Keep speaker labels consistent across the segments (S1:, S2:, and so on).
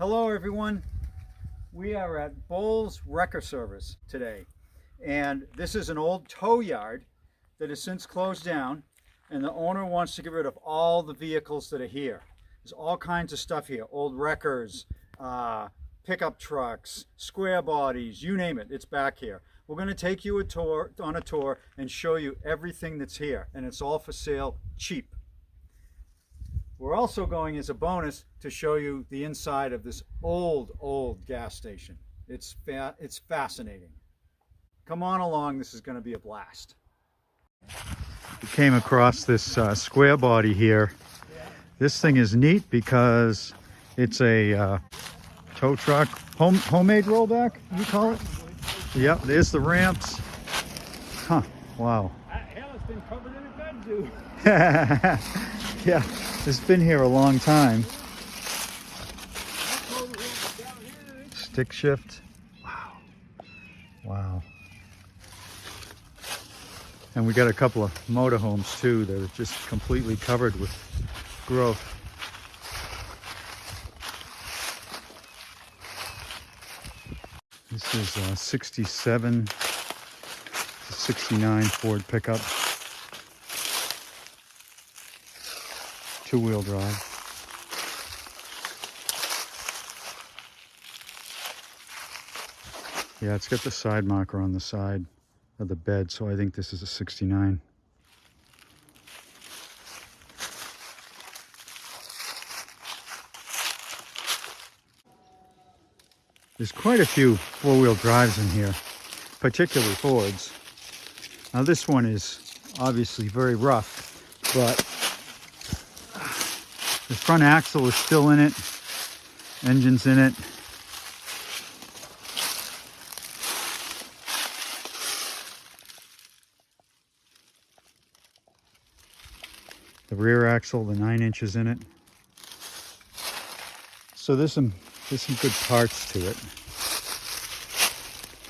S1: Hello everyone, we are at Bowles Wrecker Service today, and this is an old tow yard that has since closed down, and the owner wants to get rid of all the vehicles that are here. There's all kinds of stuff here, old wreckers, pickup trucks, square bodies, you name it, it's back here. We're going to take you on a tour and show you everything that's here, and it's all for sale cheap. We're also going, as a bonus, to show you the inside of this old gas station. It's fascinating. Come on along, this is going to be a blast. We came across this square body here. This thing is neat because it's a tow truck, homemade rollback, you call it? Yep, there's the ramps. Huh, wow.
S2: Hell, it's been covered in a bed too.
S1: Yeah, it's been here a long time. Stick shift. Wow. Wow. And we got a couple of motorhomes too that are just completely covered with growth. This is a 67 to 69 Ford pickup. Two-wheel drive. Yeah, it's got the side marker on the side of the bed, so I think this is a 69. There's quite a few four-wheel drives in here, particularly Fords. Now this one is obviously very rough, but the front axle is still in it, engine's in it. The rear axle, the 9 inches in it. So there's some good parts to it.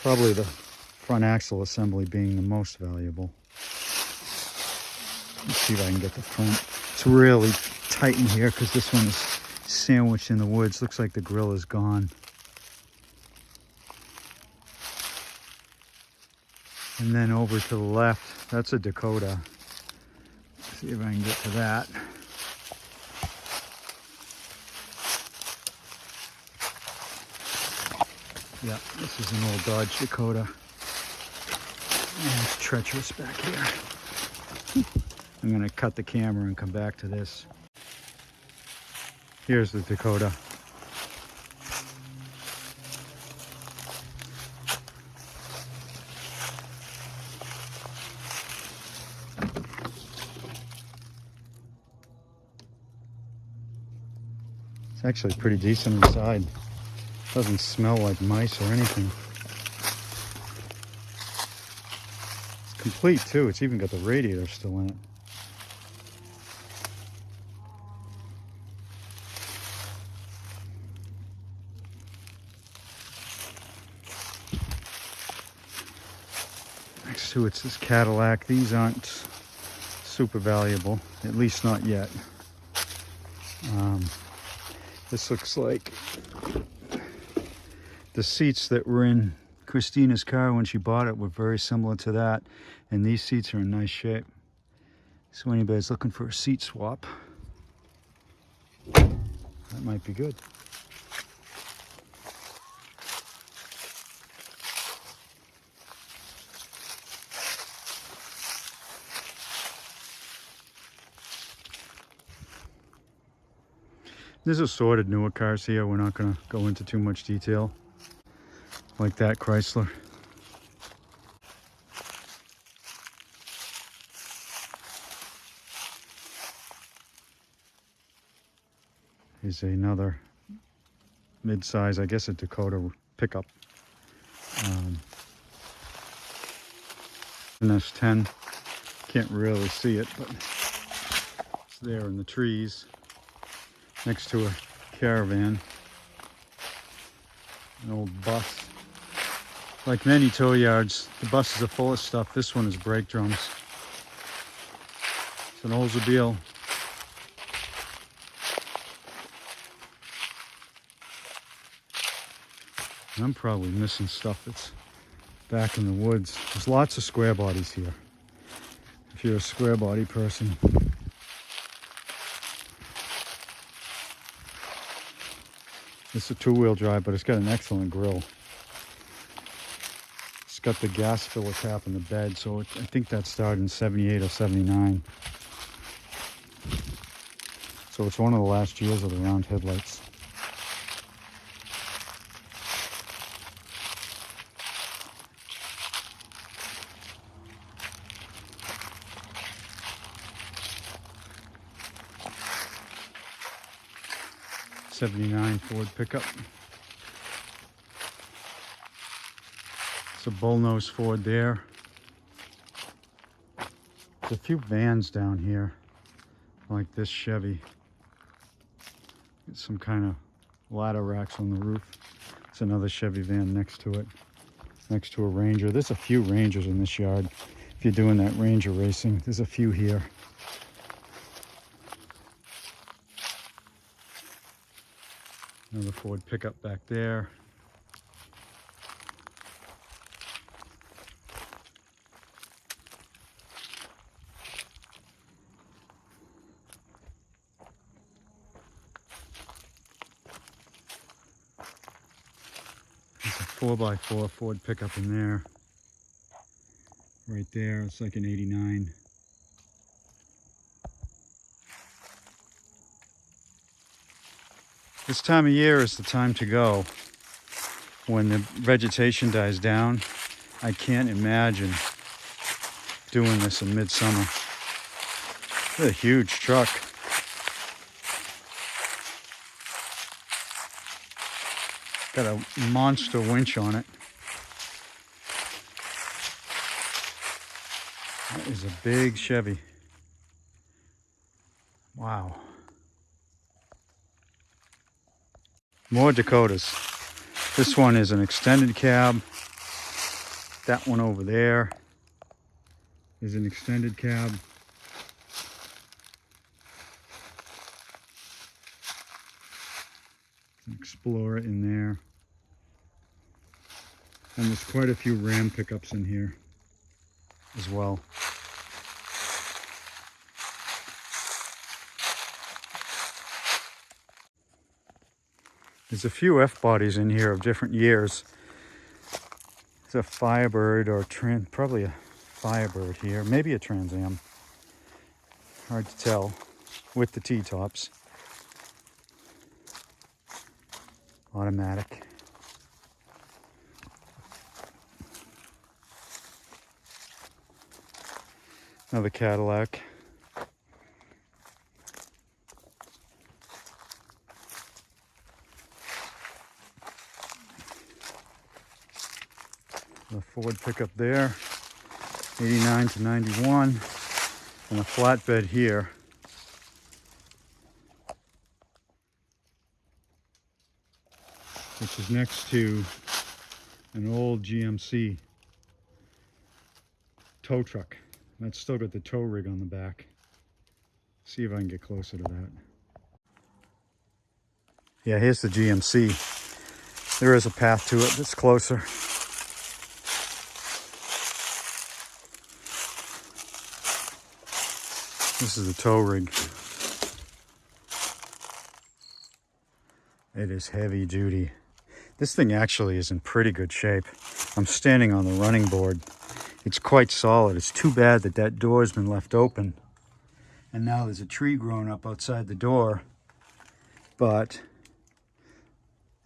S1: Probably the front axle assembly being the most valuable. Let's see if I can get the front. It's really tight in here because this one is sandwiched in the woods. Looks like the grill is gone. And then over to the left, that's a Dakota. Let's see if I can get to that. Yeah, this is an old Dodge Dakota. And it's treacherous back here. I'm going to cut the camera and come back to this. Here's the Dakota. It's actually pretty decent inside. Doesn't smell like mice or anything. It's complete too. It's even got the radiator still in it. Next to it's this Cadillac. These aren't super valuable, at least not yet. This looks like the seats that were in Christina's car when she bought it were very similar to that, and these seats are in nice shape. So anybody's looking for a seat swap, that might be good. There's assorted newer cars here. We're not going to go into too much detail. Like that Chrysler. Here's another mid-size, I guess a Dakota pickup. NS10. Can't really see it, but it's there in the trees. Next to a Caravan, an old bus. Like many tow yards, the buses are full of stuff. This one is brake drums. It's an Oldsmobile. I'm probably missing stuff that's back in the woods. There's lots of square bodies here. If you're a square body person. It's a two-wheel drive, but it's got an excellent grill. It's got the gas filler cap in the bed, so I think that started in 78 or 79. So it's one of the last years of the round headlights. '79 Ford pickup. It's a bullnose Ford there. There's a few vans down here, like this Chevy. It's some kind of ladder racks on the roof. It's another Chevy van next to it, next to a Ranger. There's a few Rangers in this yard. If you're doing that Ranger racing, there's a few here. Another Ford pickup back there. There's a 4x4 Ford pickup in there. Right there, it's like an 89. This time of year is the time to go. When the vegetation dies down, I can't imagine doing this in midsummer. It's a huge truck. Got a monster winch on it. That is a big Chevy. Wow. More Dakotas. This one is an extended cab. That one over there is an extended cab. Explorer in there. And there's quite a few Ram pickups in here as well. There's a few F-bodies in here of different years. There's a Firebird or probably a Firebird here, maybe a Trans Am. Hard to tell with the T-tops. Automatic. Another Cadillac. The Ford pickup there, 89 to 91, and a flatbed here. Which is next to an old GMC tow truck. That's still got the tow rig on the back. See if I can get closer to that. Yeah, here's the GMC. There is a path to it that's closer. This is the tow rig. It is heavy duty. This thing actually is in pretty good shape. I'm standing on the running board. It's quite solid. It's too bad that that door has been left open. And now there's a tree growing up outside the door. But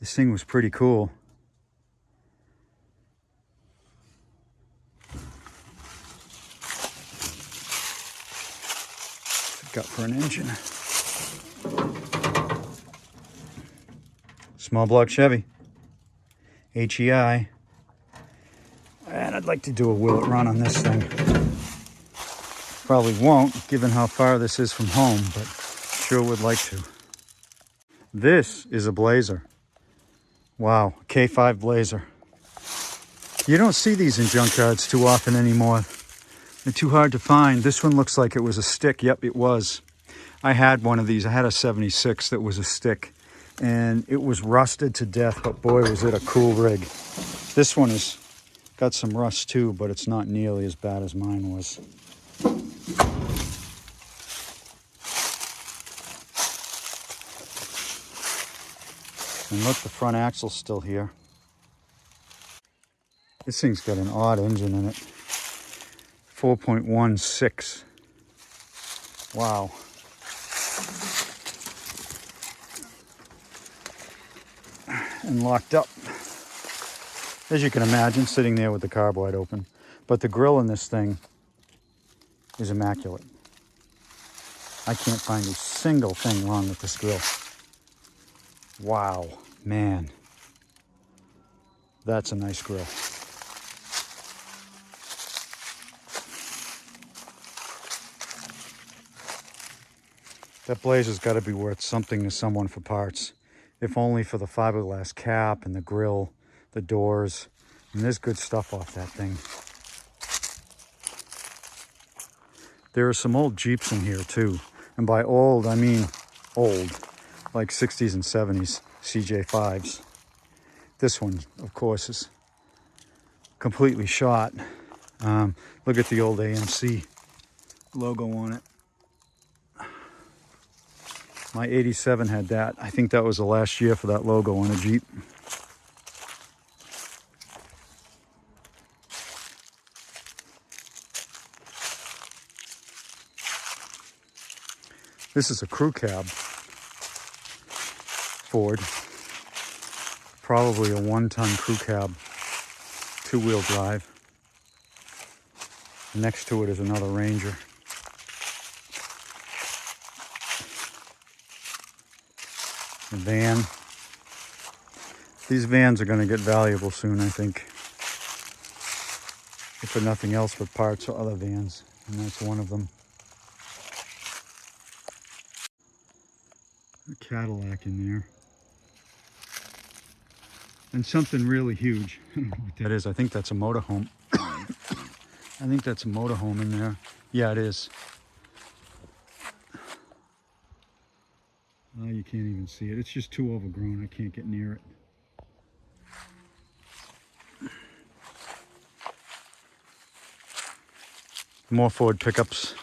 S1: this thing was pretty cool. Got for an engine. Small block Chevy. HEI. And I'd like to do a will it run on this thing. Probably won't, given how far this is from home, but sure would like to. This is a Blazer. Wow, K5 Blazer. You don't see these in junkyards too often anymore. They're too hard to find. This one looks like it was a stick. Yep, it was. I had one of these. I had a 76 that was a stick. and it was rusted to death, but boy, was it a cool rig. This one has got some rust too, but it's not nearly as bad as mine was. And look, the front axle's still here. This thing's got an odd engine in it. 4.16. Wow. And locked up, as you can imagine, sitting there with the carb wide open. But the grill in this thing is immaculate. I can't find a single thing wrong with this grill. Wow, man. That's a nice grill. That blaze has got to be worth something to someone for parts. If only for the fiberglass cap and the grill, the doors. And there's good stuff off that thing. There are some old Jeeps in here too. And by old, I mean old. Like 60s and 70s CJ5s. This one, of course, is completely shot. Look at the old AMC logo on it. My 87 had that. I think that was the last year for that logo on a Jeep. This is a crew cab Ford. Probably a 1-ton crew cab, 2-wheel drive. Next to it is another Ranger. A van. These vans are going to get valuable soon, I think. If for nothing else, but parts or other vans. And that's one of them. A Cadillac in there. And something really huge. I don't know what that is. I think that's a motorhome. I think that's a motorhome in there. Yeah, it is. Oh, you can't even see it. It's just too overgrown. I can't get near it. More Ford pickups.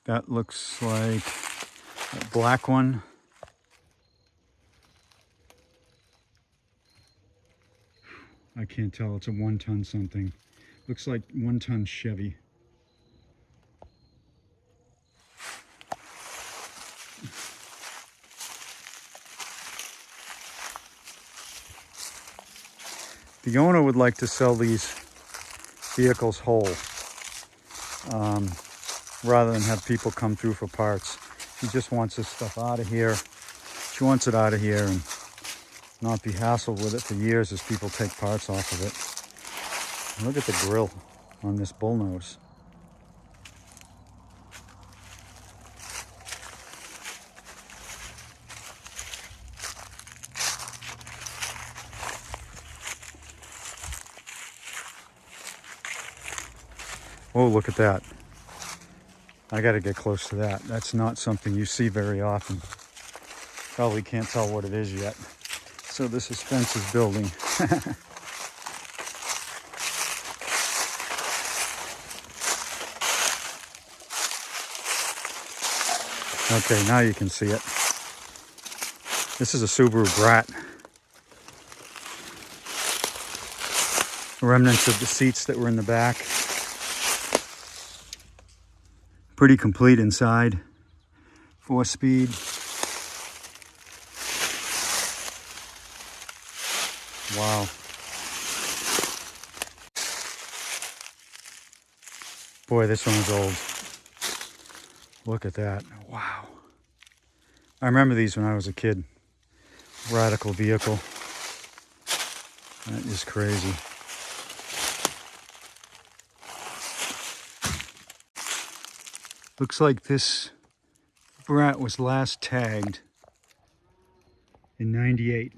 S1: That looks like a black one. I can't tell. It's a 1-ton something. Looks like 1-ton Chevy. The owner would like to sell these vehicles whole, rather than have people come through for parts. He just wants this stuff out of here. She wants it out of here and not be hassled with it for years as people take parts off of it. And look at the grill on this bullnose. Oh, look at that. I got to get close to that. That's not something you see very often. Probably can't tell what it is yet. So the suspense is building. Okay, now you can see it. This is a Subaru Brat. Remnants of the seats that were in the back. Pretty complete inside. 4-speed. Wow. Boy, this one is old. Look at that. Wow. I remember these when I was a kid. Radical vehicle. That is crazy. Looks like this Brat was last tagged in '98.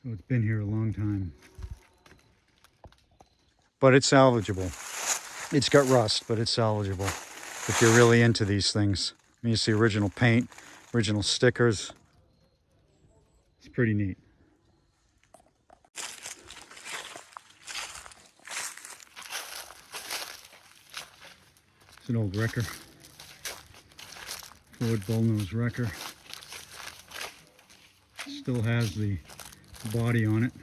S1: So it's been here a long time. but it's salvageable. It's got rust, but it's salvageable if you're really into these things. I mean, you see original paint, original stickers. It's pretty neat. It's an old wrecker. Ford bullnose wrecker. Still has the body on it.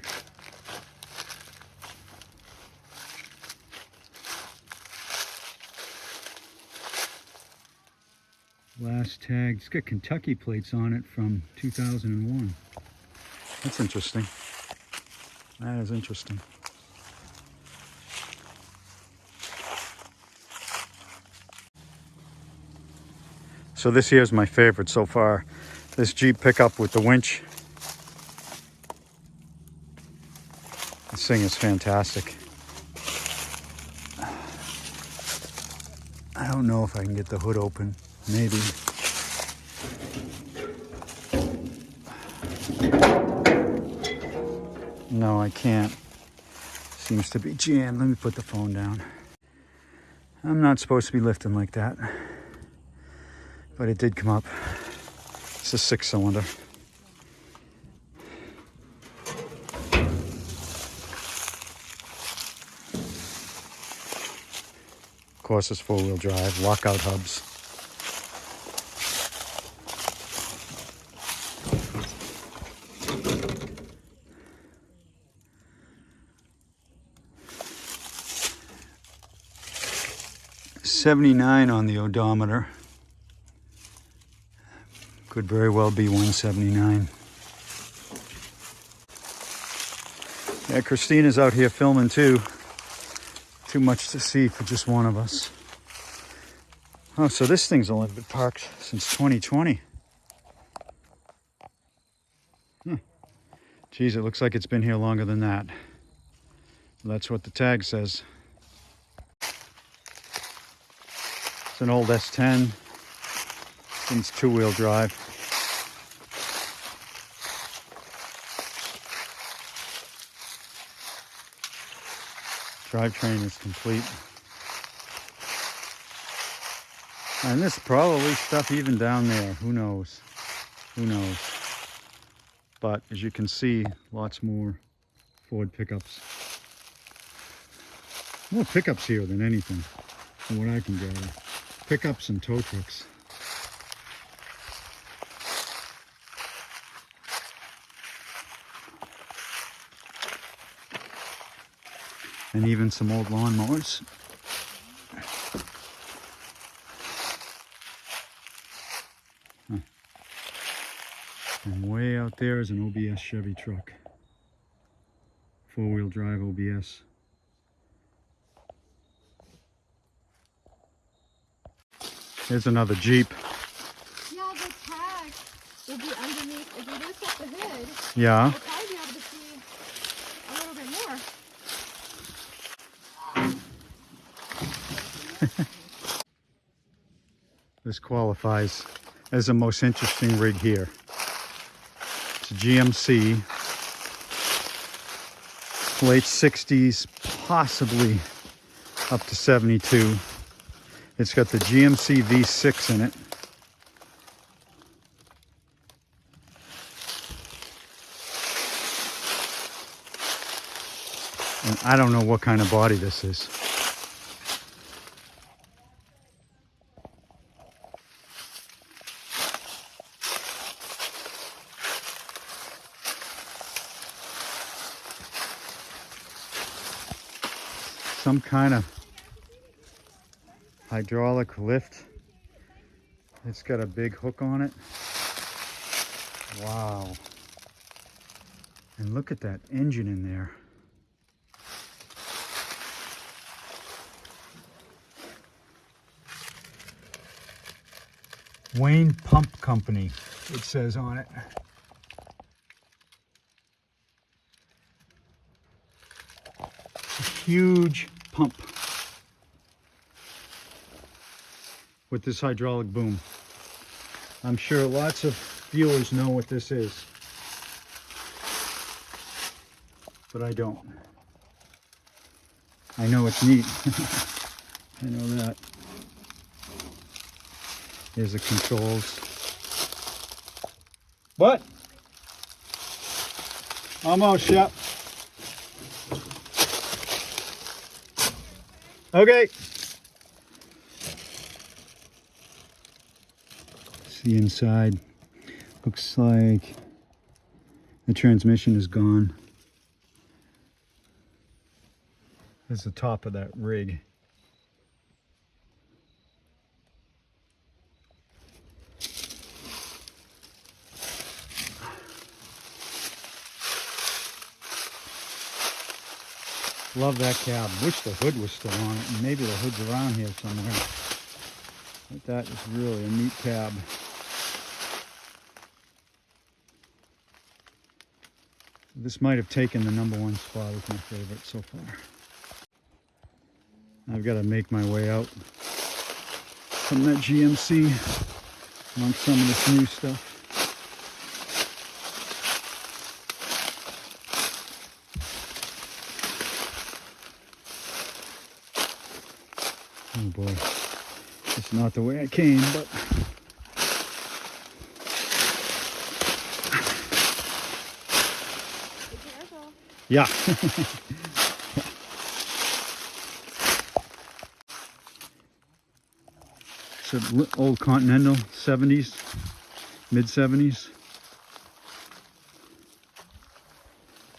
S1: Last tag, it's got Kentucky plates on it from 2001. That's interesting. That is interesting. So this here is my favorite so far. This Jeep pickup with the winch. This thing is fantastic. I don't know if I can get the hood open. Maybe. No, I can't. Seems to be jammed. Let me put the phone down. I'm not supposed to be lifting like that. But it did come up. It's a 6-cylinder. Of course, it's 4-wheel drive, lockout hubs. $79 on the odometer. Could very well be 179. Yeah, Christina's out here filming too. Too much to see for just one of us. Oh, so this thing's only been parked since 2020. Geez, it looks like it's been here longer than that. That's what the tag says. It's an old S10. It's 2-wheel drive. Drivetrain is complete. And there's probably stuff even down there. Who knows? Who knows? But as you can see, lots more Ford pickups. More pickups here than anything, from what I can gather. Pickups and tow trucks. And even some old lawnmowers. Huh. And way out there is an OBS Chevy truck. 4-wheel drive OBS. Here's another Jeep.
S3: Yeah, the tag will be underneath. If you lift up the hood,
S1: Yeah.
S3: you'll probably be able to see a little bit more.
S1: This qualifies as the most interesting rig here. It's a GMC, late 60s, possibly up to 72. It's got the GMC V6 in it. And I don't know what kind of body this is. Some kind of hydraulic lift. It's got a big hook on it. Wow. And look at that engine in there. Wayne Pump Company, it says on it. A huge pump with this hydraulic boom. I'm sure lots of viewers know what this is, but I don't. I know it's neat. I know that. Here's the controls. What? Almost, yep. Okay. See inside. Looks like the transmission is gone. There's the top of that rig. Love that cab. Wish the hood was still on it. Maybe the hood's around here somewhere. But that is really a neat cab. This might have taken the #1 spot as my favorite so far. I've got to make my way out from that GMC amongst some of this new stuff. Oh boy, it's not the way I came, but yeah. It's an old Continental, 70s, mid 70s.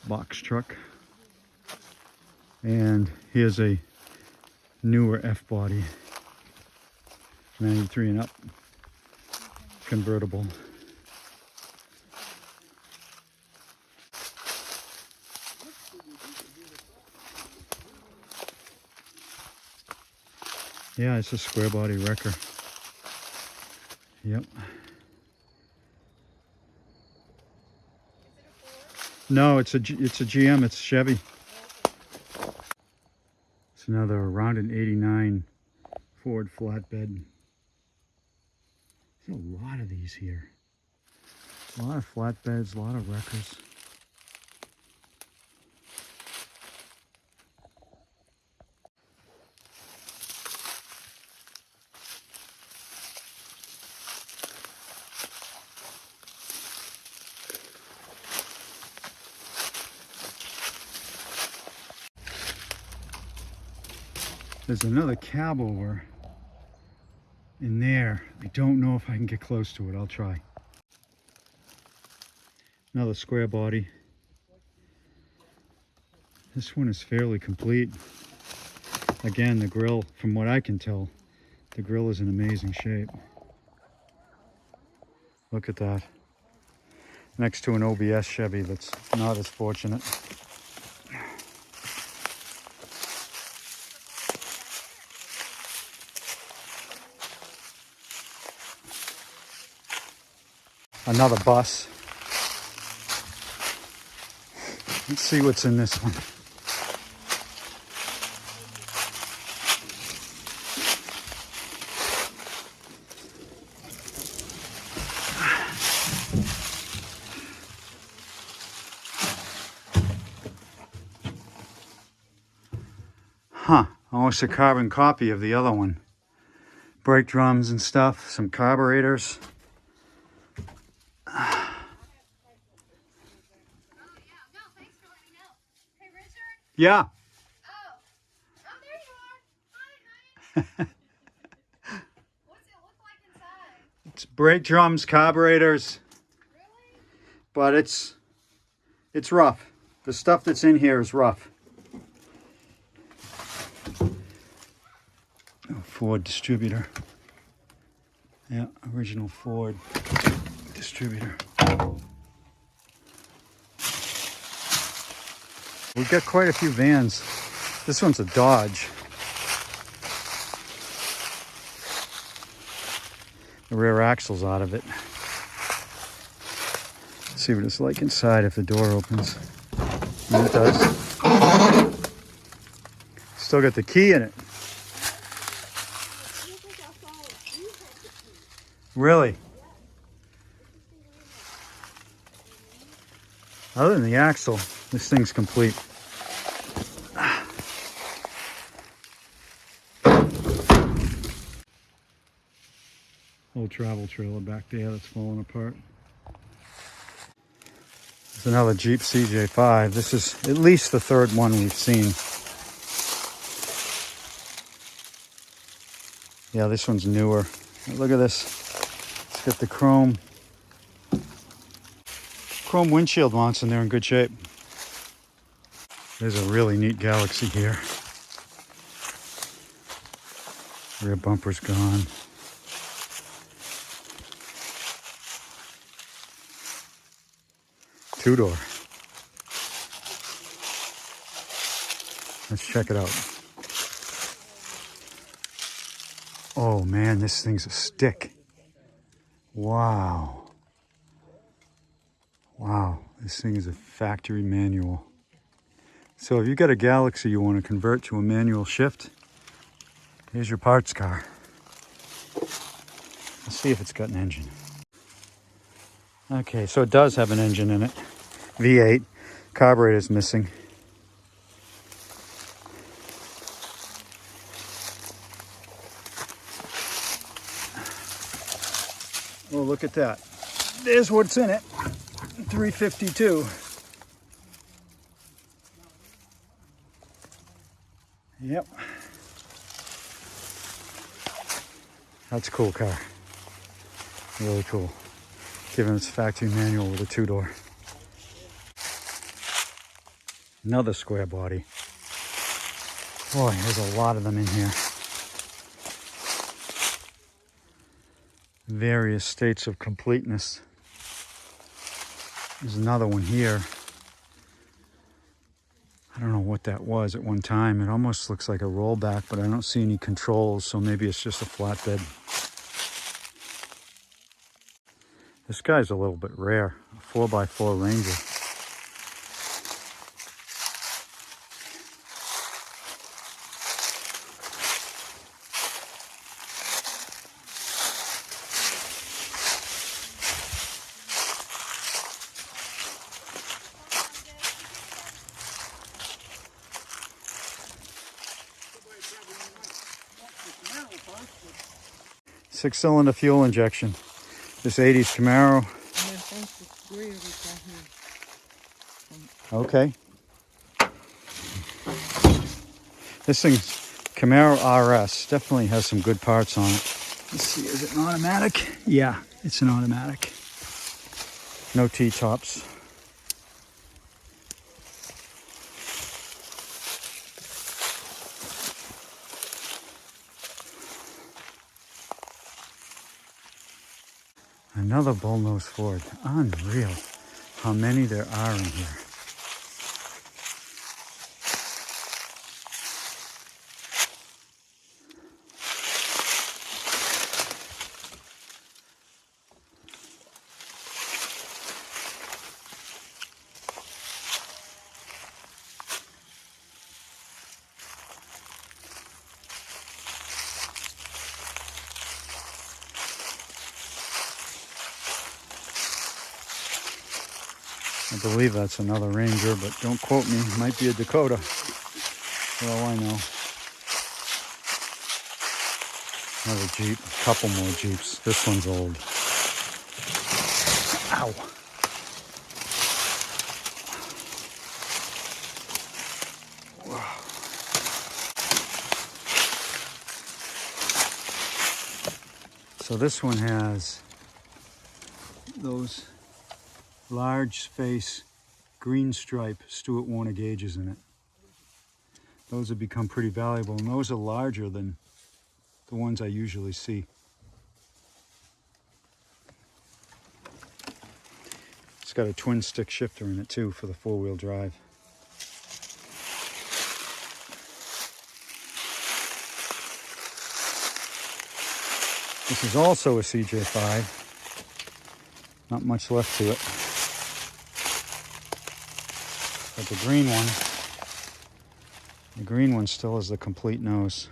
S1: Box truck. And here's a newer F-body, 93 and up, convertible. Yeah, it's a square body wrecker. Yep. No, it's a GM. It's Chevy. It's another around an '89 Ford flatbed. There's a lot of these here. A lot of flatbeds, a lot of wreckers. There's another cab over in there. I don't know if I can get close to it. I'll try. Another square body. This one is fairly complete. Again, the grill, from what I can tell, the grill is in amazing shape. Look at that. Next to an OBS Chevy that's not as fortunate. Another bus. Let's see what's in this one. Huh, almost a carbon copy of the other one. Brake drums and stuff, some carburetors. Yeah.
S3: Oh, there you are. Hi. What's it look like inside?
S1: It's brake drums, carburetors.
S3: Really?
S1: But it's rough. The stuff that's in here is rough. Oh, Ford distributor. Yeah, original Ford distributor. We've got quite a few vans. This one's a Dodge. The rear axle's out of it. Let's see what it's like inside if the door opens. And it does. Still got the key in it. Really? Other than the axle, this thing's complete. Old travel trailer back there that's falling apart. There's another Jeep CJ5. This is at least the third one we've seen. Yeah, this one's newer. Look at this. It's got the chrome windshield mounts, and they're in good shape. There's a really neat Galaxy here. Rear bumper's gone. Two-door. Let's check it out. Oh man, this thing's a stick. Wow. Wow, this thing is a factory manual. So if you've got a Galaxy you want to convert to a manual shift, here's your parts car. Let's see if it's got an engine. Okay, so it does have an engine in it. V8. Carburetor's missing. Oh, look at that. There's what's in it. 352. Yep. That's a cool car. Really cool. Given its factory manual with a two-door. Another square body. Boy, there's a lot of them in here. Various states of completeness. There's another one here. I don't know what that was at one time. It almost looks like a rollback, but I don't see any controls, so maybe it's just a flatbed. This guy's a little bit rare. A 4x4 Ranger. Six-cylinder fuel injection. This 80s Camaro. Okay. This thing's Camaro RS. Definitely has some good parts on it. Let's see, is it an automatic? Yeah, it's an automatic. No T-tops. Another bullnose Ford. Unreal how many there are in here. I believe that's another Ranger, but don't quote me. It might be a Dakota, for all I know. Another Jeep, a couple more Jeeps. This one's old. Ow. So this one has those large space green stripe Stuart Warner gauges in it. Those have become pretty valuable, and those are larger than the ones I usually see. It's got a twin stick shifter in it too for the four-wheel drive. This is also a CJ5. Not much left to it. But the green one still has the complete nose.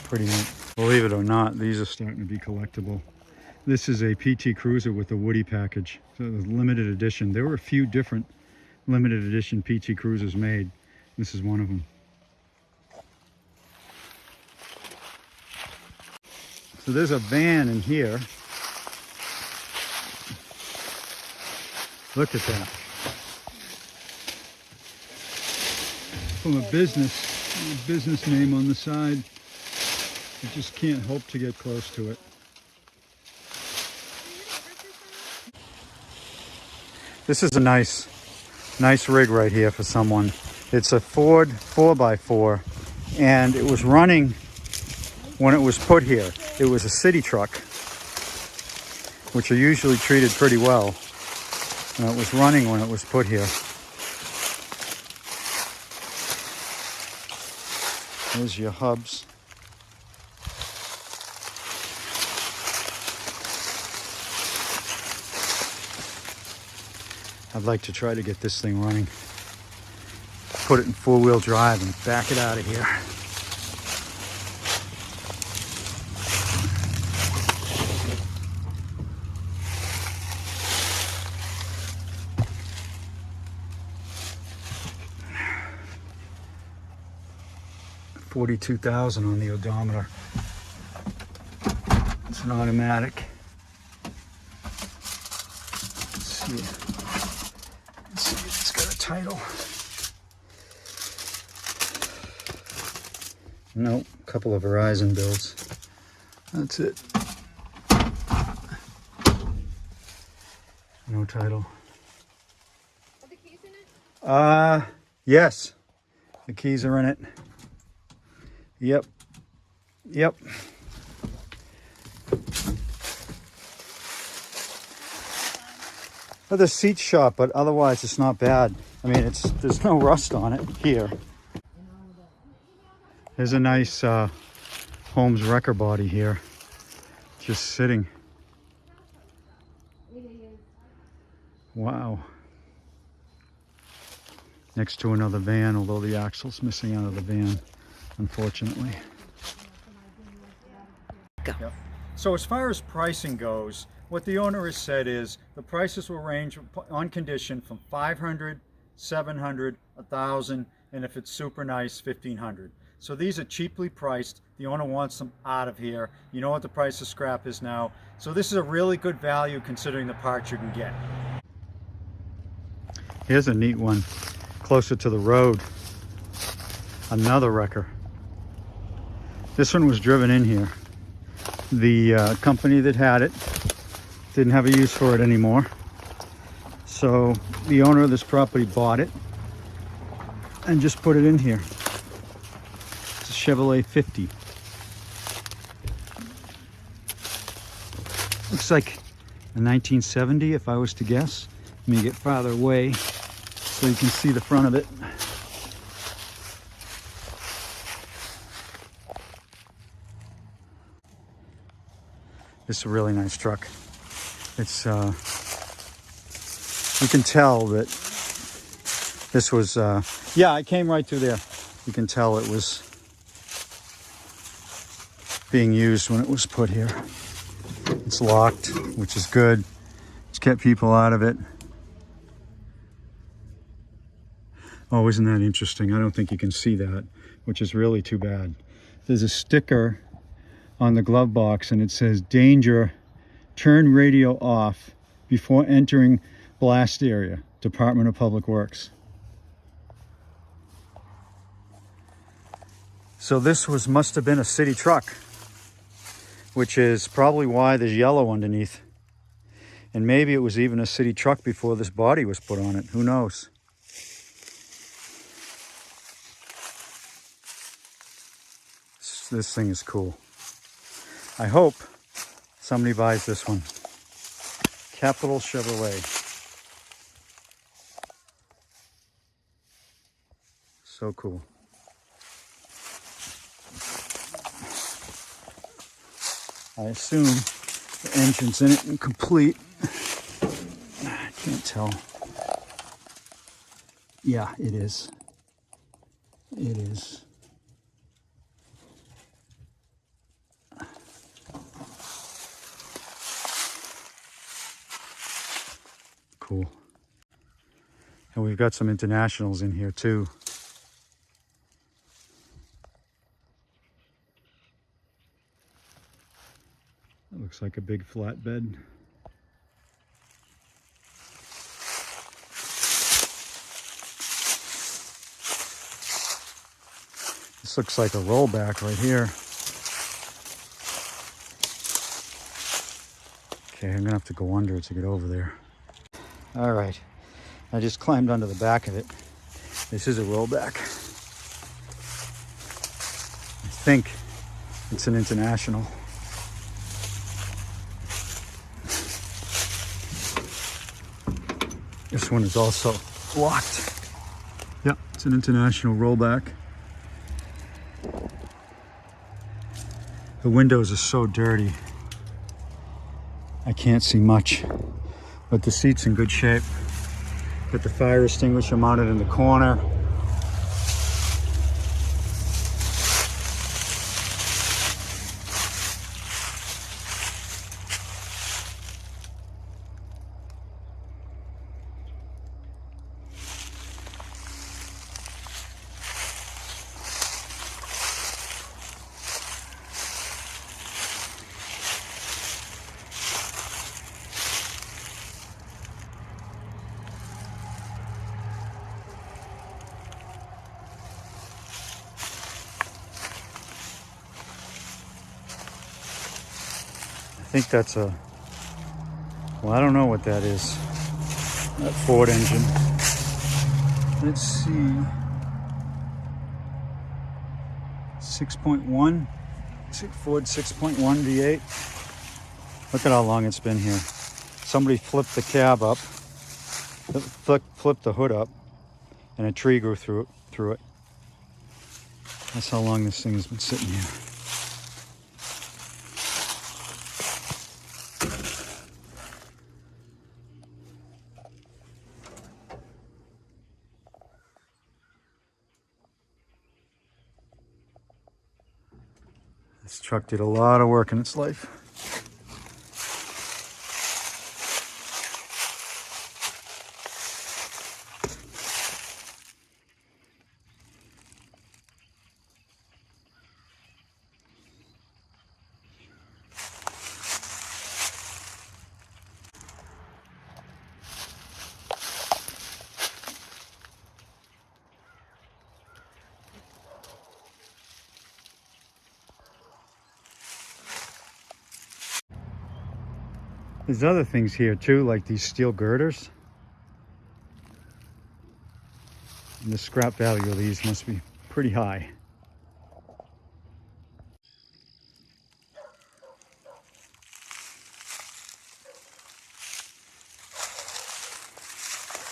S1: Pretty neat. Believe it or not, these are starting to be collectible. This is a PT Cruiser with a Woody package. So it was limited edition. There were a few different limited edition PT Cruisers made. This is one of them. So there's a van in here. Look at that. From a business name on the side. I just can't hope to get close to it. This is a nice rig right here for someone. It's a Ford 4x4, and it was running when it was put here. It was a city truck, which are usually treated pretty well. And it was running when it was put here. There's your hubs. I'd like to try to get this thing running. Put it in four-wheel drive and back it out of here. $42,000 on the odometer. It's an automatic. Let's see if it's got a title. Nope, a couple of Verizon bills. That's it. No title.
S3: Are the keys in it?
S1: Yes. The keys are in it. Yep. Well, the seat's shot, but otherwise it's not bad. I mean, there's no rust on it here. There's a nice Holmes wrecker body here, just sitting. Wow. Next to another van, although the axle's missing out of the van, unfortunately.
S4: Go.
S1: Yep. So as far as pricing goes, what the owner has said is the prices will range on condition from $500, $700, $1,000, and if it's super nice, $1,500. So these are cheaply priced. The owner wants them out of here. You know what the price of scrap is now. So this is a really good value considering the parts you can get. Here's a neat one, closer to the road. Another wrecker. This one was driven in here. The company that had it didn't have a use for it anymore. So the owner of this property bought it and just put it in here. It's a Chevrolet 50. Looks like a 1970 if I was to guess. Let me get farther away so you can see the front of it. This is a really nice truck. It's you can tell that this was yeah, I came right through there. You can tell it was being used when it was put here. It's locked, which is good. It's kept people out of it. Oh, isn't that interesting? I don't think you can see that, which is really too bad. There's a sticker on the glove box and it says, "Danger, turn radio off before entering blast area, Department of Public Works." So this must have been a city truck, which is probably why there's yellow underneath. And maybe it was even a city truck before this body was put on it. Who knows? This thing is cool. I hope somebody buys this one. Capital Chevrolet. So cool. I assume the engine's in it and complete. I can't tell. Yeah, it is. It is. Cool. And we've got some internationals in here too. Looks like a big flatbed. This looks like a rollback right here. Okay, I'm gonna have to go under to get over there. All right, I just climbed under the back of it. This is a rollback. I think it's an International. This one is also locked. Yeah, it's an International rollback. The windows are so dirty, I can't see much, but the seat's in good shape. Got the fire extinguisher mounted in the corner. I think that's a, well, I don't know what that is. That Ford engine. Let's see. 6.1. Ford 6.1 V8. Look at how long it's been here. Somebody flipped the cab up, flipped the hood up, and a tree grew through it. That's how long this thing has been sitting here. This truck did a lot of work in its life. There's other things here too, like these steel girders. And the scrap value of these must be pretty high.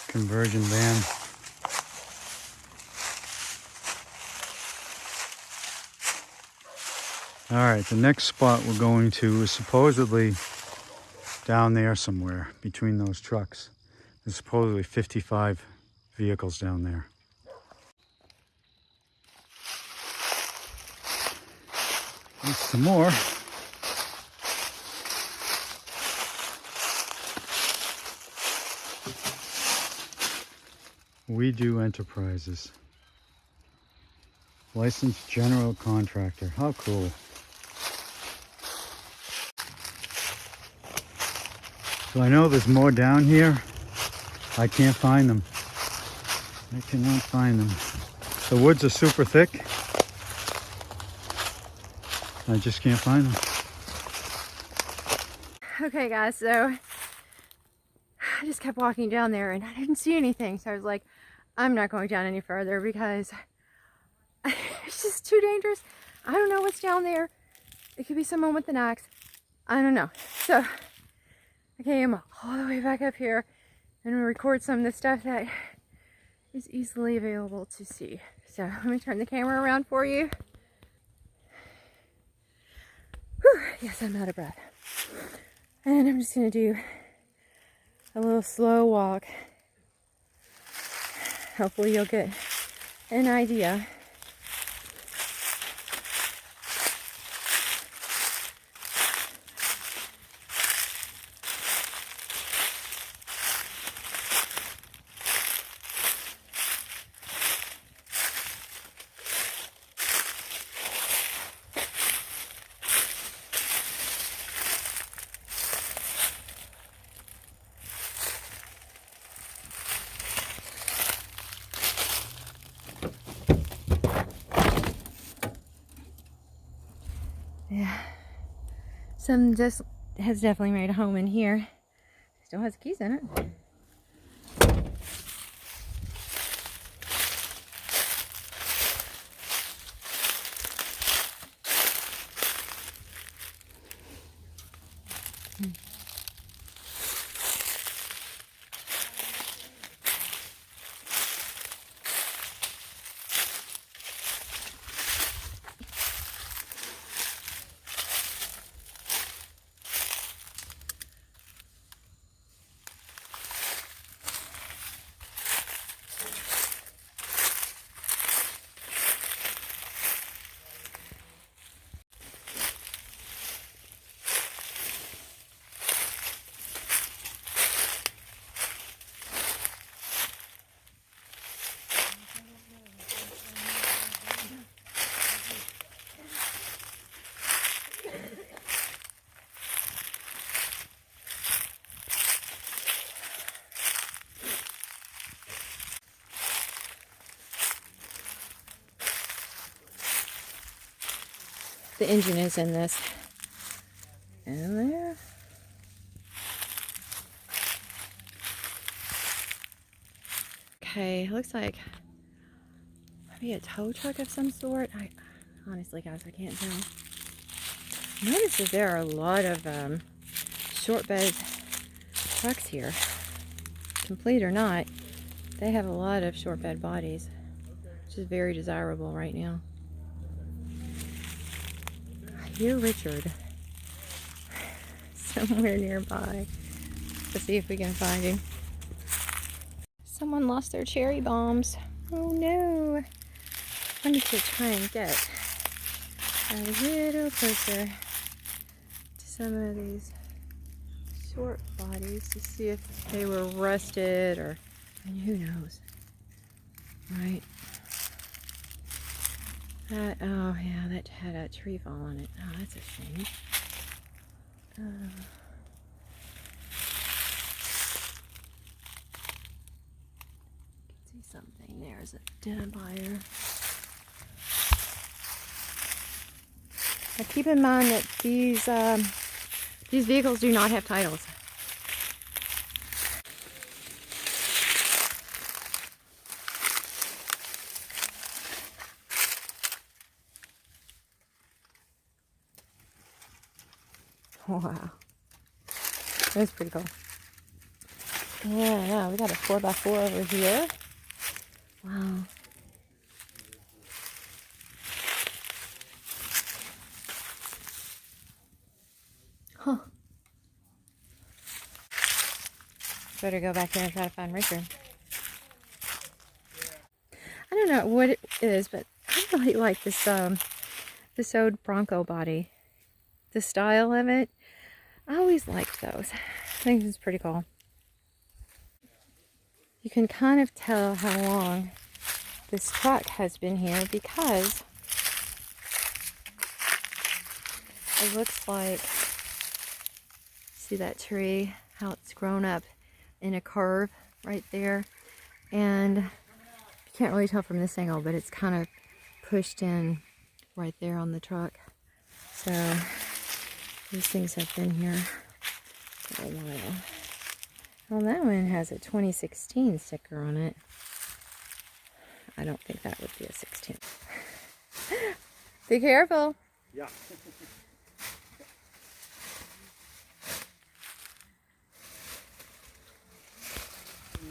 S1: Conversion van. All right, the next spot we're going to is supposedly down there somewhere between those trucks. There's supposedly 55 vehicles down there. There's some more. We Do Enterprises. Licensed general contractor. How cool. So I know there's more down here. I can't find them. I cannot find them. The woods are super thick. I just can't find them.
S3: Okay guys, so I just kept walking down there and I didn't see anything. So I was like, I'm not going down any further because it's just too dangerous. I don't know what's down there. It could be someone with an axe. I don't know. So I came all the way back up here and record some of the stuff that is easily available to see. So let me turn the camera around for you. Whew, yes, I'm out of breath. And I'm just going to do a little slow walk. Hopefully you'll get an idea. Some just has definitely made a home in here. Still has keys in it. The engine is in this. In there. Okay, looks like maybe a tow truck of some sort. Honestly, guys, I can't tell. Notice that there are a lot of short bed trucks here. Complete or not, they have a lot of short bed bodies, which is very desirable right now. I hear Richard somewhere nearby. Let's see if we can find him. Someone lost their cherry bombs. Oh no. I need to try and get a little closer to some of these short bodies to see if they were rusted or, and who knows, right? That, oh yeah, that had a tree fall on it. Oh, that's a shame. See something. There's a identifier. Now keep in mind that these vehicles do not have titles. Wow, that's pretty cool. Yeah, we got a 4x4 over here. Wow. Huh. Better go back there and try to find Richard. I don't know what it is, but I really like this old Bronco body. The style of it. I always liked those. I think this is pretty cool. You can kind of tell how long this truck has been here because it looks like, see that tree, how it's grown up in a curve right there, and you can't really tell from this angle, but it's kind of pushed in right there on the truck. So these things have been here for a while. Well, that one has a 2016 sticker on it. I don't think that would be a 16. Be careful.
S1: Yeah.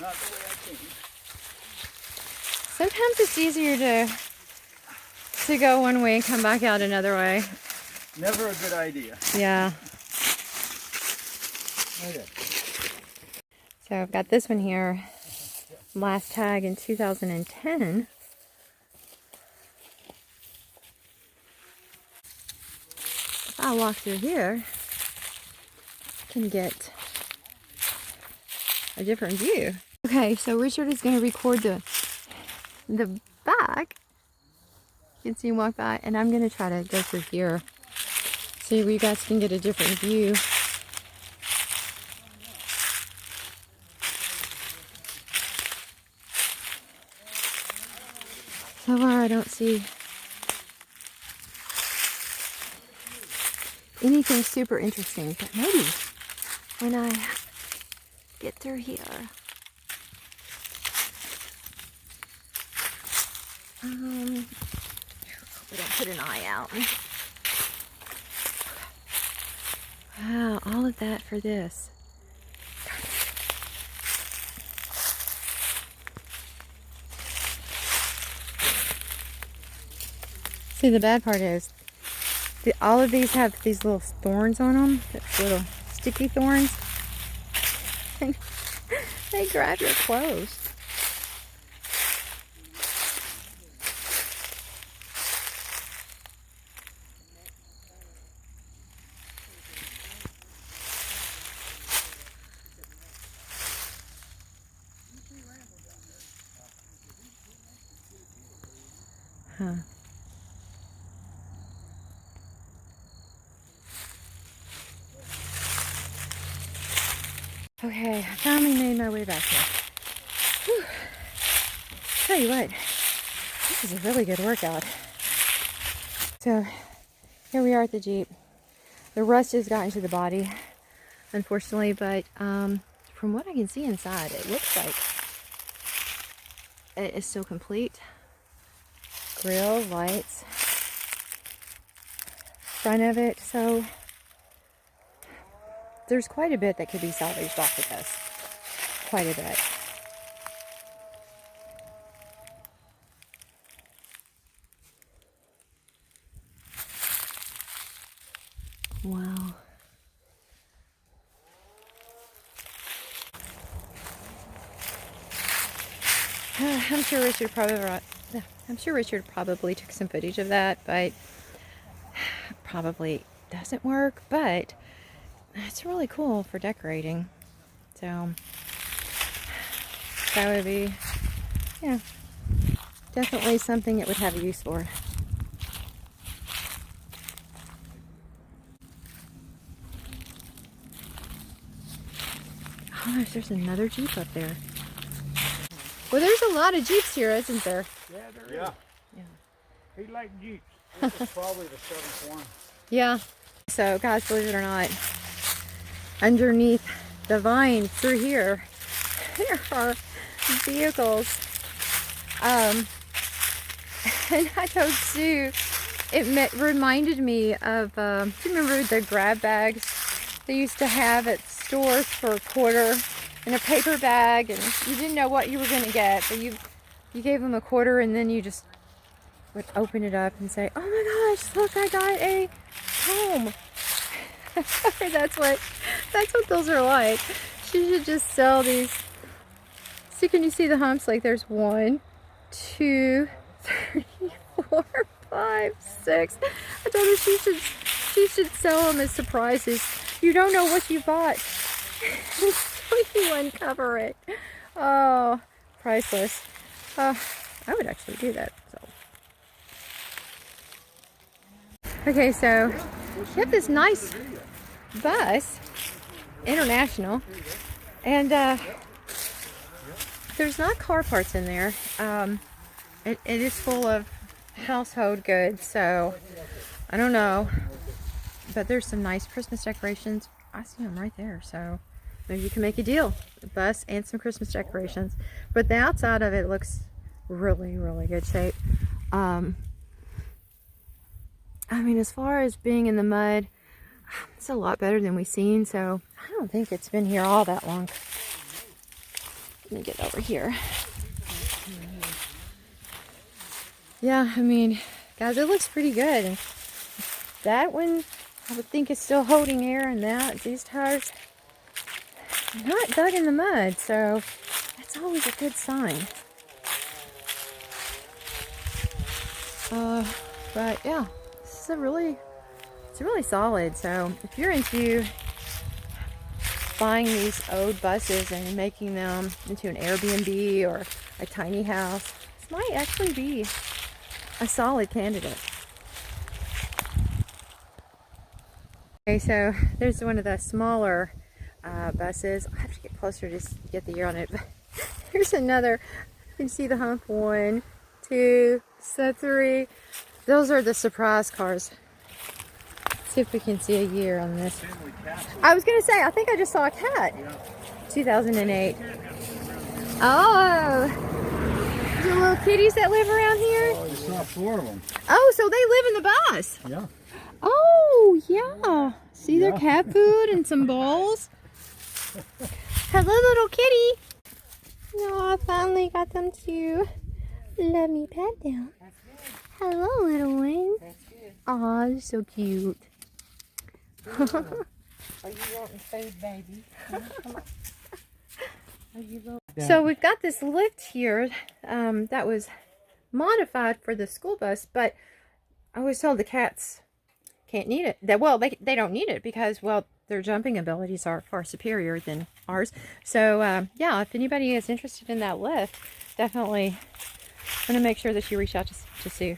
S1: Not the way I came.
S3: Sometimes it's easier to go one way and come back out another way.
S1: Never a good idea.
S3: Yeah.
S1: Okay.
S3: So I've got this one here. Last tag in 2010. If I walk through here, I can get a different view. Okay, so Richard is going to record the back. You can see him walk by, and I'm going to try to go through here so you guys can get a different view. So far I don't see anything super interesting, but maybe when I get through here. We don't put an eye out. Wow, all of that for this. See, the bad part is, all of these have these little thorns on them, little sticky thorns. They grab your clothes. Huh. Okay, I finally made my way back here. Whew. Tell you what, this is a really good workout. So, here we are at the Jeep. The rust has gotten to the body, unfortunately, but from what I can see inside, it looks like it is still complete. Grill, lights, front of it, so there's quite a bit that could be salvaged off of this. Quite a bit. Wow. I'm sure Richard probably took some footage of that, but probably doesn't work, but it's really cool for decorating. So that would be, yeah, definitely something it would have a use for. Oh gosh, there's another Jeep up there. Well, there's a lot of Jeeps here, isn't there?
S2: Yeah, there is.
S3: Yeah.
S2: He likes Jeeps.
S1: This is probably the 7th one.
S3: Yeah. So, guys, believe it or not, underneath the vine through here, there are vehicles. And I told Sue, it reminded me of, do you remember the grab bags they used to have at stores for a quarter in a paper bag, and you didn't know what you were going to get, but you gave them a quarter, and then you just would open it up and say, oh my gosh, look, I got a home. That's what those are like. She should just sell these. See, can you see the humps? Like, there's 1, 2, 3, 4, 5, 6. I told her she should sell them as surprises. You don't know what you bought until you uncover it. Oh, priceless. I would actually do that. So. Okay, so we have this nice bus, international, and there's not car parts in there. It is full of household goods, so I don't know, but there's some nice Christmas decorations. I see them right there, so maybe you can make a deal, a bus and some Christmas decorations. But the outside of it looks really, really good shape. I mean, as far as being in the mud, it's a lot better than we've seen, so I don't think it's been here all that long. Let me get over here. Yeah, I mean, guys, it looks pretty good. And that one, I would think, is still holding air, and these tires are not dug in the mud, so that's always a good sign. But yeah, this is it's really solid. So if you're into buying these old buses and making them into an Airbnb or a tiny house, this might actually be a solid candidate. Okay, so there's one of the smaller buses. I have to get closer to get the year on it. But here's another. You can see the hump. 1, 2, 3. Those are the surprise cars. see if we can see a year on this.
S1: Family cat.
S3: I was gonna say, I think I just saw a cat.
S1: Yeah.
S3: 2008. Oh, the little kitties that live around here.
S1: Oh, you saw 4 of them.
S3: Oh, so they live in the bus.
S1: Yeah.
S3: Oh, yeah. See their
S1: Yeah.
S3: cat food and some bowls. Hello, little kitty. Oh, I finally got them too. Let me pat down. Hello, little one. Oh, they're so cute.
S4: Are you wanting food, baby? Come on. Are you wanting...
S3: So we've got this lift here that was modified for the school bus, but I was told the cats can't need it. Well, they don't need it because, well, their jumping abilities are far superior than ours. So, yeah, if anybody is interested in that lift, definitely want to make sure that you reach out to Sue.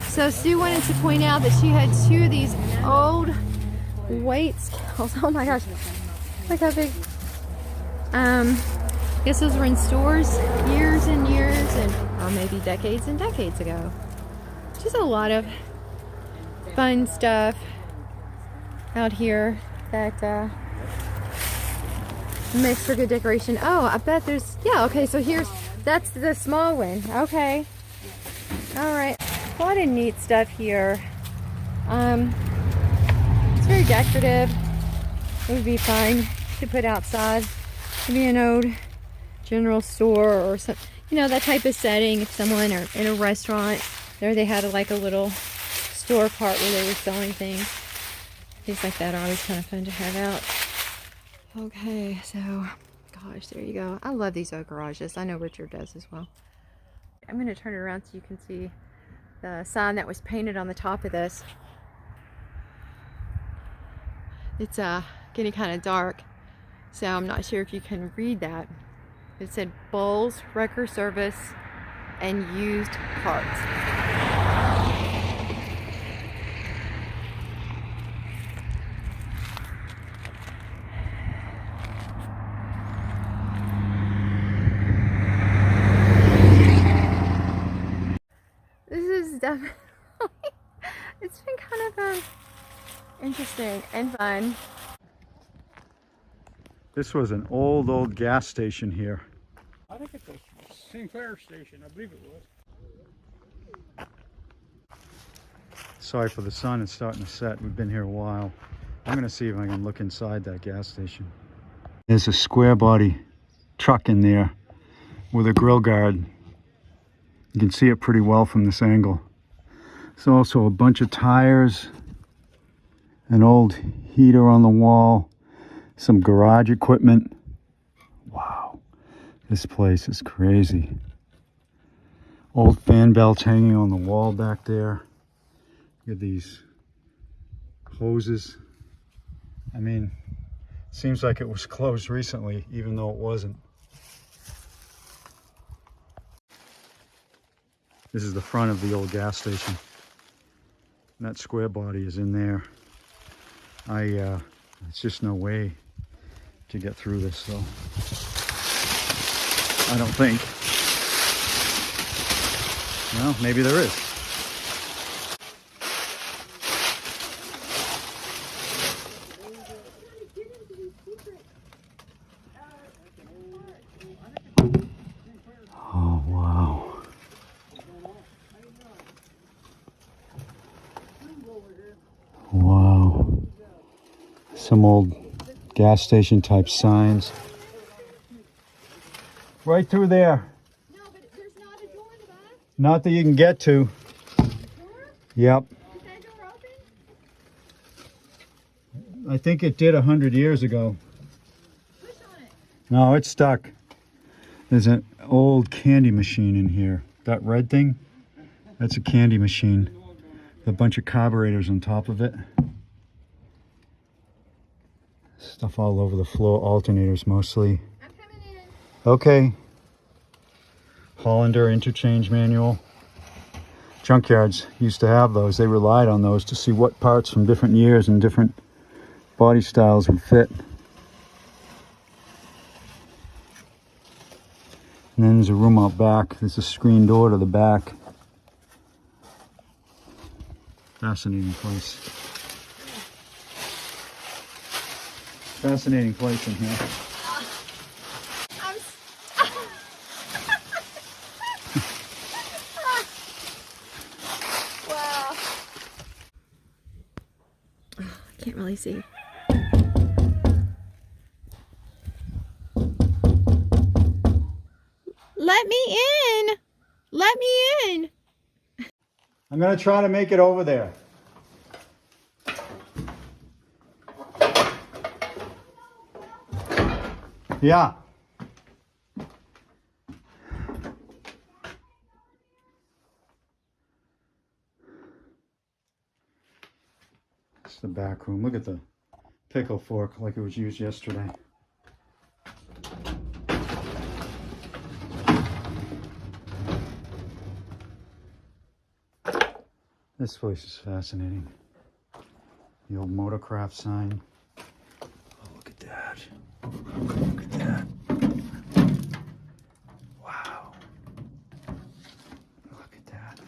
S3: So Sue wanted to point out that she had 2 of these old weight scales. Oh my gosh, look how big. I guess those were in stores years and years, or maybe decades and decades ago. Just a lot of fun stuff out here that makes for good decoration. Oh, I bet there's, yeah, okay, so that's the small one. Okay. All right. A lot of neat stuff here. It's very decorative. It would be fun to put outside. Maybe an old general store or some, you know, that type of setting. If someone or in a restaurant, there they had like a little store part where they were selling things. Things like that are always kind of fun to have out. Okay, so gosh, there you go. I love these old garages. I know Richard does as well. I'm going to turn it around so you can see the sign that was painted on the top of this. It's getting kind of dark, so I'm not sure if you can read that. It said Bowles Wrecker Service and Used Parts. This is definitely, it's been kind of interesting and fun.
S1: This was an old gas station here.
S2: I think it's a Sinclair station. I believe it was.
S1: Sorry for the sun, it's starting to set. We've been here a while. I'm going to see if I can look inside that gas station. There's a square body truck in there with a grill guard. You can see it pretty well from this angle. There's also a bunch of tires, an old heater on the wall, some garage equipment. Wow, this place is crazy. Old fan belts hanging on the wall back there. Look at these hoses. I mean, seems like it was closed recently, even though it wasn't. This is the front of the old gas station. And that square body is in there. It's just no way to get through this, so I don't think. Well, maybe there is. Oh, wow. Wow. Some old gas station type signs. Right through there.
S3: No, but there's not a door in the back?
S1: Not that you can get to.
S3: Door?
S1: Yep.
S3: Is that door open?
S1: I think it did 100 years ago.
S3: Push on it.
S1: No, it's stuck. There's an old candy machine in here. That red thing? That's a candy machine. A bunch of carburetors on top of it. Stuff all over the floor. Alternators mostly.
S3: I'm coming in.
S1: Okay. Hollander interchange manual. Junkyards used to have those. They relied on those to see what parts from different years and different body styles would fit. And then there's a room out back. There's a screen door to the back. Fascinating place. Fascinating place in here.
S3: Wow. I can't really see. Let me in. Let me in.
S1: I'm going to try to make it over there. Yeah. It's the back room. Look at the pickle fork like it was used yesterday. This place is fascinating. The old Motorcraft sign. Oh, look at that. Look at that. Wow. Look at that.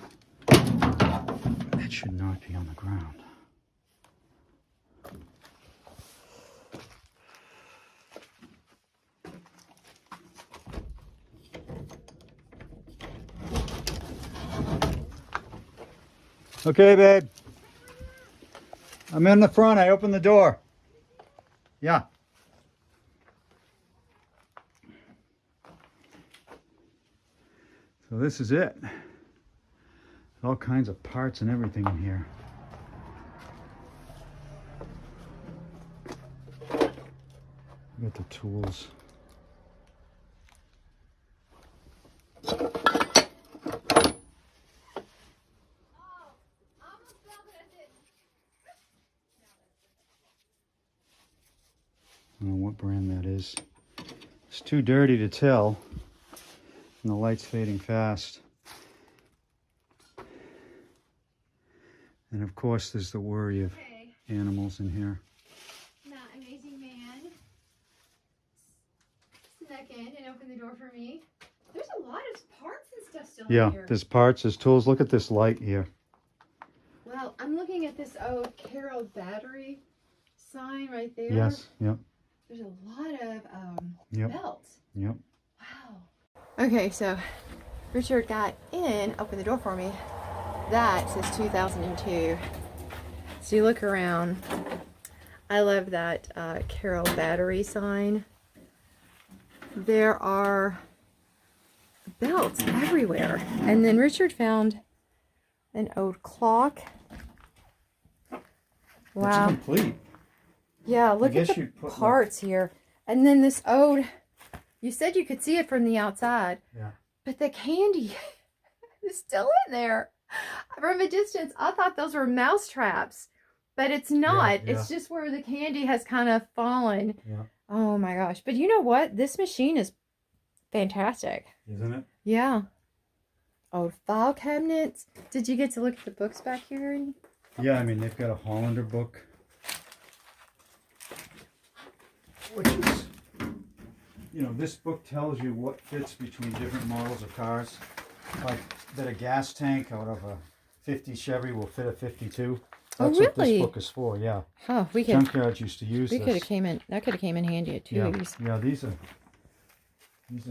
S1: That should not be on the ground. Okay, babe. I'm in the front. I opened the door. Yeah. So this is it. All kinds of parts and everything in here. We got the tools. I don't know what brand that is. It's too dirty to tell. And the light's fading fast. And of course there's the worry of animals in here.
S3: That amazing man snuck in and opened the door for me. There's a lot of parts and stuff still in
S1: Yeah,
S3: here.
S1: there's parts, there's tools. Look at this light here.
S3: Well, I'm looking at this old Carol battery sign right there.
S1: Yes, yep,
S3: There's a lot of
S1: Yep.
S3: belts.
S1: yep.
S3: Wow. Okay, so Richard got in, opened the door for me. That says 2002. So you look around. I love that Carol battery sign. There are belts everywhere. And then Richard found an old clock. Wow.
S1: It's complete.
S3: Yeah, look at
S1: guess
S3: the
S1: you'd put, like-
S3: parts here. And then this old, you said you could see it from the outside,
S1: Yeah.
S3: but the candy is still in there. From a distance, I thought those were mouse traps, but it's not.
S1: Yeah,
S3: It's just where the candy has kind of fallen.
S1: Yeah.
S3: Oh my gosh. But you know what? This machine is fantastic.
S1: Isn't it?
S3: Yeah. Old file cabinets. Did you get to look at the books back here?
S1: Yeah, I mean, they've got a Hollander book. Which is, you know, this book tells you what fits between different models of cars. Like that a gas tank out of a 50 Chevy will fit a 52.
S3: Oh,
S1: That's what
S3: really?
S1: this book is for, yeah.
S3: Oh, we could
S1: Junkyards used to use
S3: we
S1: this.
S3: could have came in that could have came in handy at
S1: Yeah,
S3: Two's.
S1: yeah, these are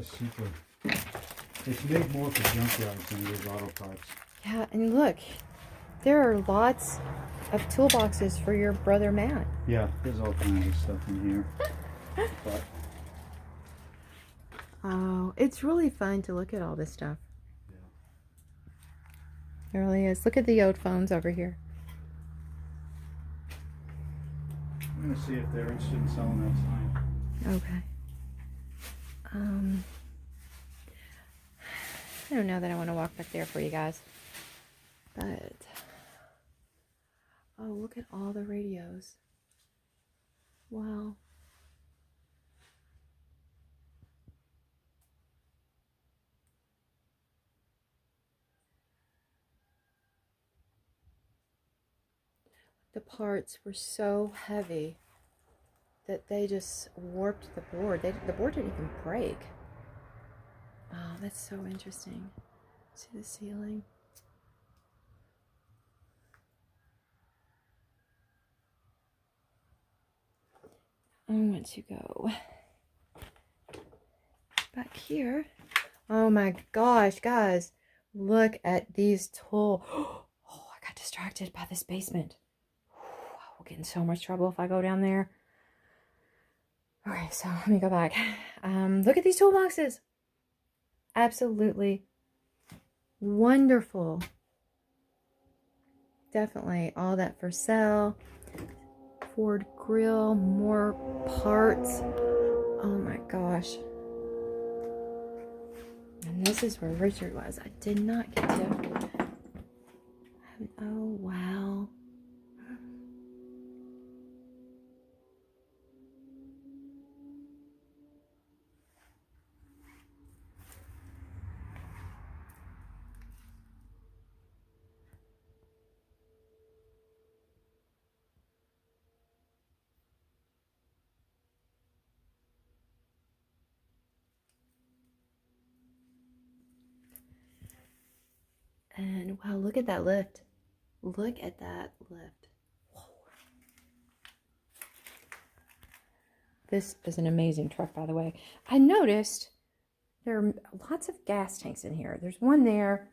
S1: super. It's made more for junkyards than it is auto parts.
S3: Yeah, and look, there are lots of toolboxes for your brother Matt.
S1: Yeah, there's all kinds of stuff in here. But
S3: Oh, it's really fun to look at all this stuff. It really is. Look at the old phones over here.
S1: I'm gonna see if they're interested in selling that sign.
S3: Okay. I don't know that I want to walk back there for you guys. But oh, look at all the radios. Wow. The parts were so heavy that they just warped the board. The board didn't even break. Oh, that's so interesting. See the ceiling? I want to go back here. Oh my gosh, guys. Look at these tools. Oh, I got distracted by this basement. I will get in so much trouble if I go down there. Okay, so let me go back. Look at these toolboxes. Absolutely wonderful. Definitely all that for sale. Ford grill, more parts. Oh my gosh. And this is where Richard was. I did not get to. Oh wow. And wow, look at that lift. Look at that lift. Whoa. This is an amazing truck, by the way. I noticed there are lots of gas tanks in here. There's one there,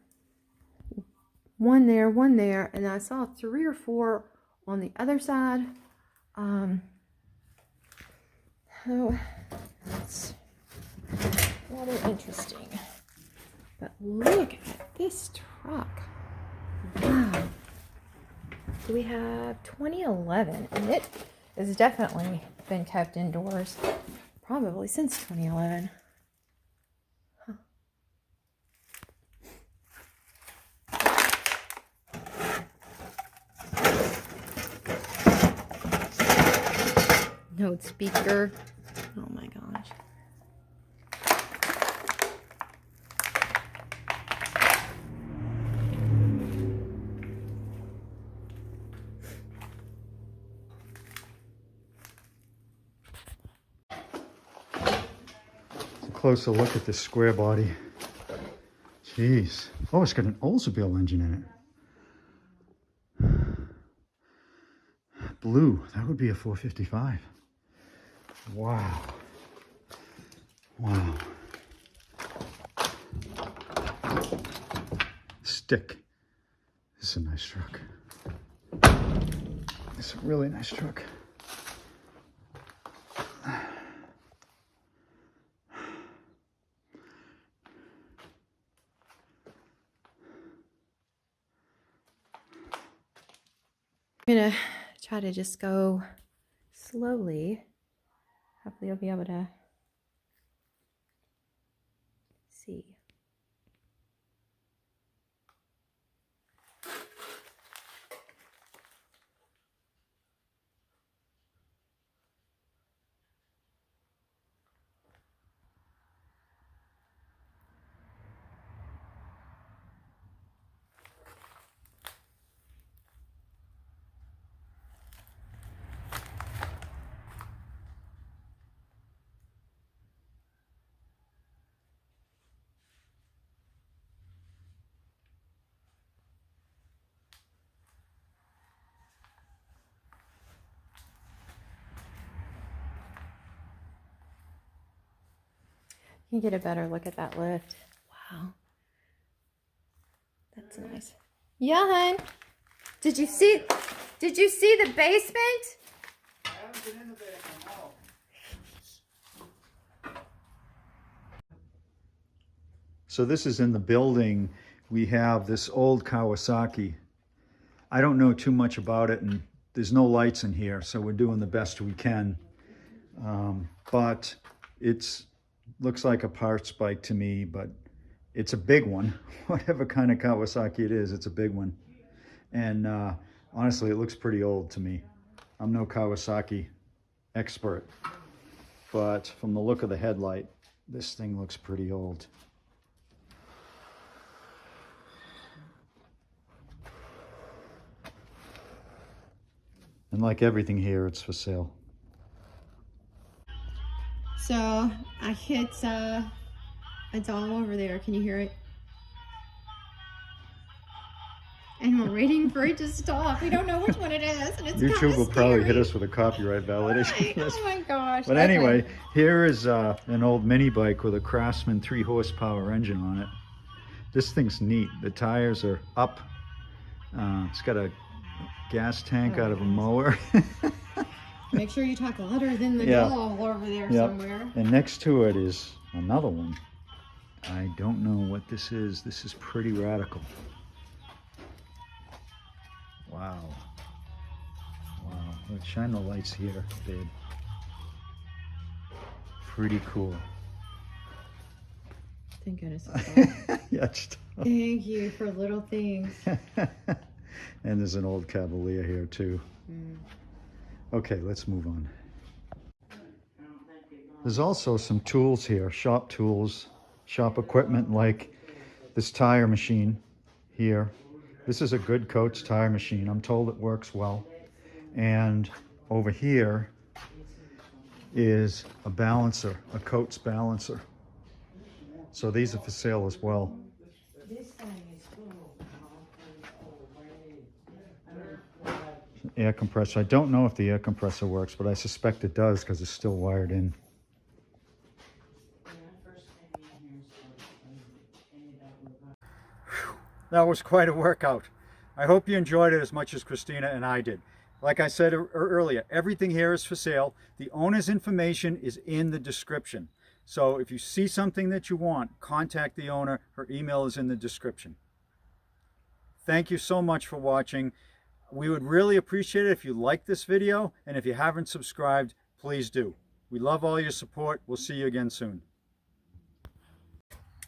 S3: one there, one there, and I saw 3 or 4 on the other side. So that's rather interesting. But look at this truck. Wow. So we have 2011, and it has definitely been kept indoors probably since 2011. Huh. Note speaker. Oh my gosh.
S1: Closer look at this square body. Jeez. Oh, it's got an Oldsmobile engine in it. Blue. That would be a 455. Wow. Wow. Stick. This is a nice truck. It's a really nice truck.
S3: I'm gonna try to just go slowly. Hopefully you'll be able to see. You can get a better look at that lift. Wow. That's nice. Yeah, hon. Did you see the basement?
S1: I haven't been in the basement, no. So this is in the building. We have this old Kawasaki. I don't know too much about it, and there's no lights in here, so we're doing the best we can. But it's looks like a parts bike to me, but it's a big one. Whatever kind of Kawasaki it is, it's a big one. And honestly, it looks pretty old to me. I'm no Kawasaki expert, but from the look of the headlight, this thing looks pretty old. And like everything here, it's for sale.
S3: So I hit it's all over there. Can you hear it? And we're waiting for it to stop. We don't know which one it is. And it's
S1: YouTube
S3: kinda
S1: will probably hit
S3: scary.
S1: us with a copyright validation.
S3: Right. Oh my gosh.
S1: But
S3: Okay.
S1: anyway, here is an old mini bike with a Craftsman 3 horsepower engine on it. This thing's neat. The tires are up. It's got a gas tank out of a mower.
S3: Make sure you talk louder than the
S1: Yeah.
S3: doll over there
S1: Yep.
S3: somewhere.
S1: And next to it is another one. I don't know what this is. This is pretty radical. Wow. Wow. Let's shine the lights here, babe. Pretty cool.
S3: Thank goodness it's off.
S1: Yeah, it's
S3: Thank you for little things.
S1: And there's an old Cavalier here too.
S3: Mm.
S1: Okay, let's move on. There's also some tools here, shop tools, shop equipment like this tire machine here. This is a Good Coats tire machine. I'm told it works well. And over here is a balancer, a Coats balancer. So these are for sale as well. Air compressor. I don't know if the air compressor works, but I suspect it does because it's still wired in. That was quite a workout. I hope you enjoyed it as much as Christina and I did. Like I said earlier, everything here is for sale. The owner's information is in the description. So if you see something that you want, contact the owner. Her email is in the description. Thank you so much for watching. We would really appreciate it if you liked this video, and if you haven't subscribed, please do. We love all your support. We'll see you again soon.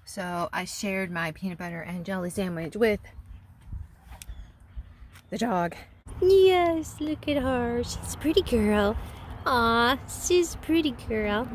S3: So I shared my peanut butter and jelly sandwich with the dog.
S5: Yes, look at her. She's a pretty girl. Aw, she's a pretty girl.